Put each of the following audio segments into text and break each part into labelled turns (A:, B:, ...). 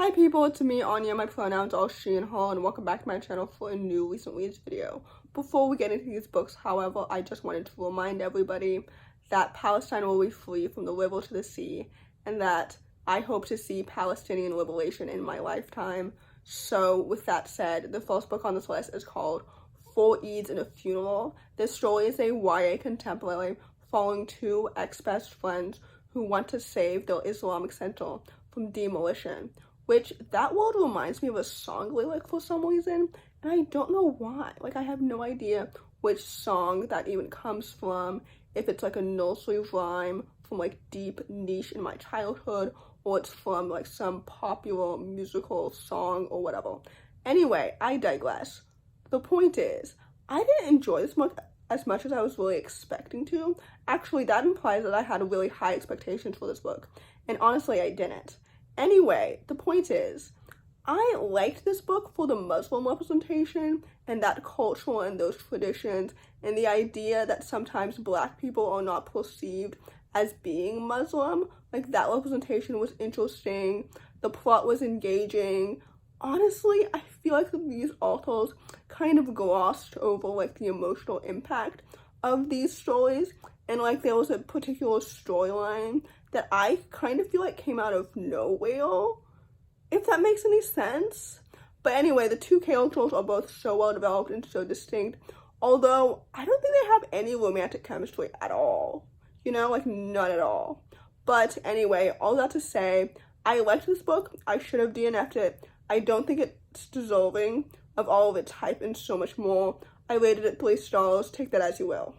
A: Hi people, it's me, Anja. My pronouns are she and her, and welcome back to my channel for a new recent reads video. Before we get into these books, however, I just wanted to remind everybody that Palestine will be free from the river to the sea, and that I hope to see Palestinian liberation in my lifetime. So with that said, the first book on this list is called For Eids and a Funeral. This story is a YA contemporary following two ex-best friends who want to save their Islamic center from demolition. Which, that word reminds me of a song lyric for some reason, and I don't know why. Like, I have no idea which song that even comes from, if it's like a nursery rhyme from like deep niche in my childhood, or it's from like some popular musical song or whatever. Anyway, I digress. The point is, I didn't enjoy this book as much as I was really expecting to. Actually, that implies that I had really high expectations for this book, and honestly, I didn't. Anyway, the point is, I liked this book for the Muslim representation and that culture and those traditions and the idea that sometimes Black people are not perceived as being Muslim. Like, that representation was interesting. The plot was engaging. Honestly, I feel like these authors kind of glossed over like the emotional impact of these stories, and like there was a particular storyline that I kind of feel like came out of nowhere, if that makes any sense. But anyway, the two characters are both so well developed and so distinct, although I don't think they have any romantic chemistry at all, you know, like none at all. But anyway, all that to say, I liked this book. I should have DNF'd it. I don't think it's deserving of all of its hype and so much more. I rated it 3 stars, take that as you will.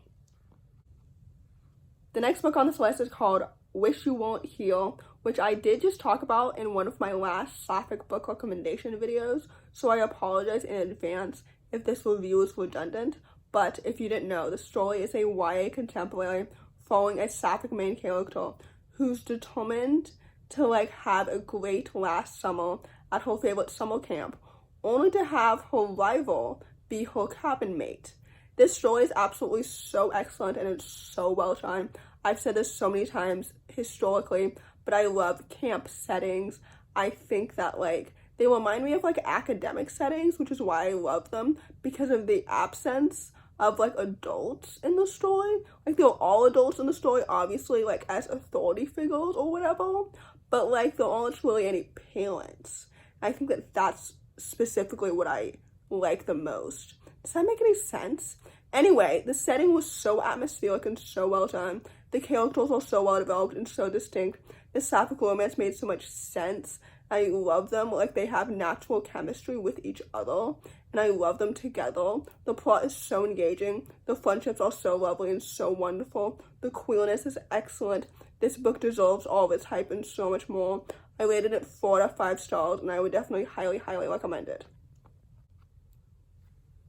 A: The next book on this list is called Wish You Weren't Here, which I did just talk about in one of my last sapphic book recommendation videos, so I apologize in advance if this review is redundant. But if you didn't know, the story is a YA contemporary following a sapphic main character who's determined to like have a great last summer at her favorite summer camp, only to have her rival be her cabin mate. This story is absolutely so excellent and it's so well done. I've said this so many times historically, but I love camp settings. I think that like they remind me of like academic settings, which is why I love them, because of the absence of like adults in the story. Like they're all adults in the story, obviously, like as authority figures or whatever, but like there aren't really any parents. I think that that's specifically what I like the most. Does that make any sense? Anyway, the setting was so atmospheric and so well done. The characters are so well developed and so distinct. The sapphic romance made so much sense. I love them. Like, they have natural chemistry with each other, and I love them together. The plot is so engaging. The friendships are so lovely and so wonderful. The queerness is excellent. This book deserves all of its hype and so much more. I rated it 4 out of 5 stars, and I would definitely highly recommend it.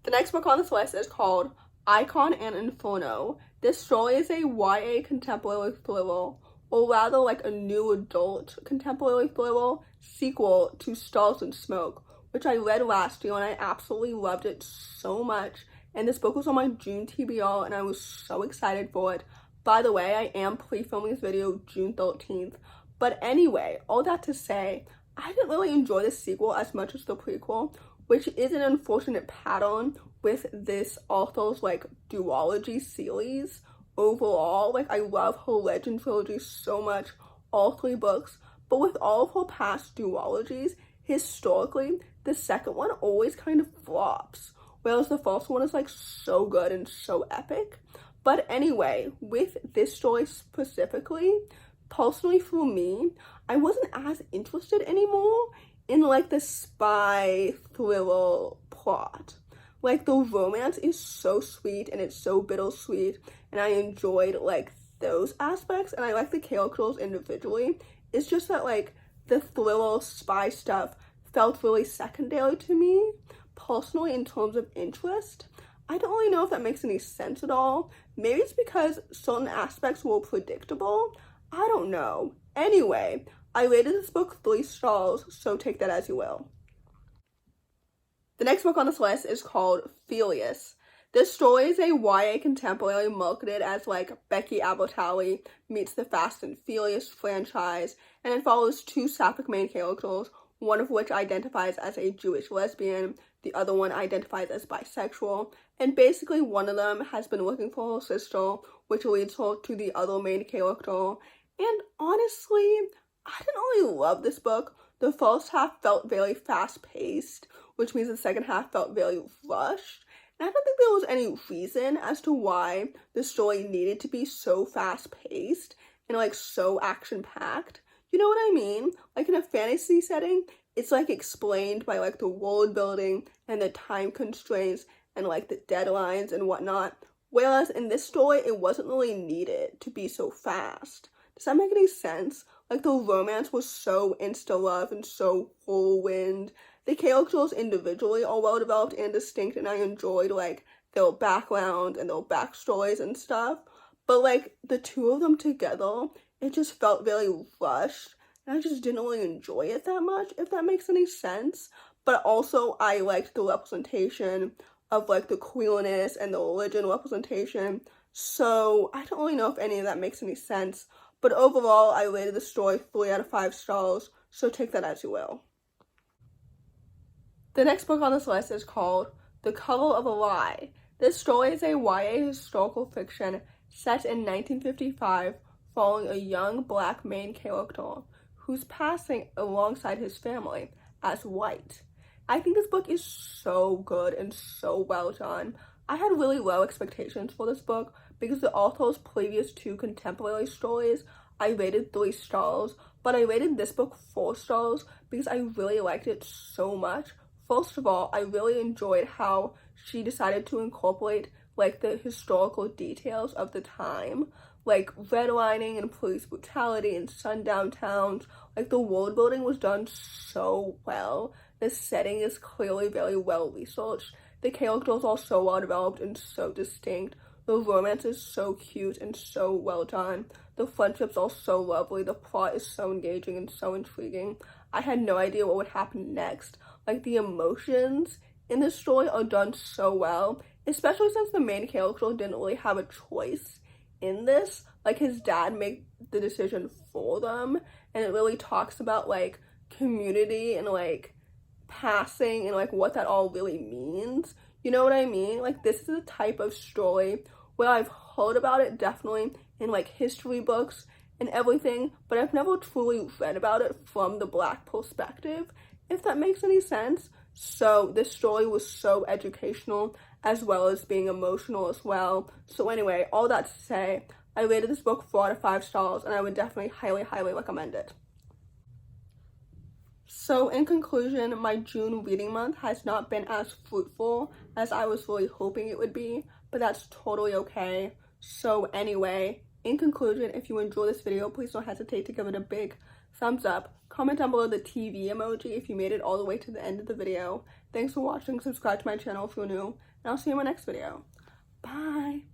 A: The next book on this list is called Icon and Inferno. This story is a YA contemporary thriller, or rather like a new adult contemporary thriller sequel to Stars and Smoke, which I read last year and I absolutely loved it so much. And this book was on my June TBR and I was so excited for it. By the way, I am pre-filming this video June 13th. But anyway, all that to say, I didn't really enjoy the sequel as much as the prequel, which is an unfortunate pattern with this author's like duology series overall. Like, I love her Legend trilogy so much, all 3 books, but with all of her past duologies, historically, the second one always kind of flops, whereas the first one is like so good and so epic. But anyway, with this story specifically, personally for me, I wasn't as interested anymore in like the spy thriller plot. Like, the romance is so sweet and it's so bittersweet, and I enjoyed like those aspects, and I like the characters individually. It's just that like the thriller spy stuff felt really secondary to me personally in terms of interest. I don't really know if that makes any sense at all. Maybe it's because certain aspects were predictable. I don't know. Anyway, I rated this book 3 stars, so take that as you will. The next book on this list is called Furious. This story is a YA contemporary marketed as like Becky Albertalli meets the Fast and Furious franchise, and it follows 2 sapphic main characters, one of which identifies as a Jewish lesbian, the other one identifies as bisexual, and basically one of them has been looking for her sister, which leads her to the other main character. And honestly, I didn't really love this book. The first half felt very fast-paced, which means the second half felt very rushed. And I don't think there was any reason as to why the story needed to be so fast-paced and like so action-packed. You know what I mean? Like in a fantasy setting, it's like explained by like the world building and the time constraints and like the deadlines and whatnot. Whereas in this story, it wasn't really needed to be so fast. Does that make any sense? Like the romance was so insta-love and so whirlwind. The characters individually are well developed and distinct, and I enjoyed like their background and their backstories and stuff. But like the two of them together, it just felt very rushed, and I just didn't really enjoy it that much, if that makes any sense. But also, I liked the representation of like the queerness and the religion representation, so I don't really know if any of that makes any sense. But overall, I rated the story 3 out of 5 stars, so take that as you will. The next book on this list is called The Color of a Lie. This story is a YA historical fiction set in 1955, following a young black main character who's passing alongside his family as white. I think this book is so good and so well done. I had really low expectations for this book because the author's previous 2 contemporary stories I rated 3 stars, but I rated this book 4 stars because I really liked it so much. First of all, I really enjoyed how she decided to incorporate like the historical details of the time, like redlining and police brutality and sundown towns. Like the world building was done so well. The setting is clearly very well researched. The characters are so well developed and so distinct. The romance is so cute and so well done. The friendships are so lovely. The plot is so engaging and so intriguing. I had no idea what would happen next. Like the emotions in this story are done so well, especially since the main character didn't really have a choice in this. Like his dad made the decision for them, and it really talks about like community and like passing and like what that all really means. You know what I mean? Like this is the type of story where I've heard about it definitely in like history books and everything, but I've never truly read about it from the black perspective, if that makes any sense. So this story was so educational as well as being emotional as well. So anyway, all that to say, I rated this book 4 out of 5 stars, and I would definitely highly recommend it. So in conclusion, my June reading month has not been as fruitful as I was really hoping it would be, but that's totally okay. So anyway, in conclusion, if you enjoy this video, please don't hesitate to give it a big thumbs up. Comment down below the TV emoji if you made it all the way to the end of the video. Thanks for watching. Subscribe to my channel if you're new, and I'll see you in my next video. Bye!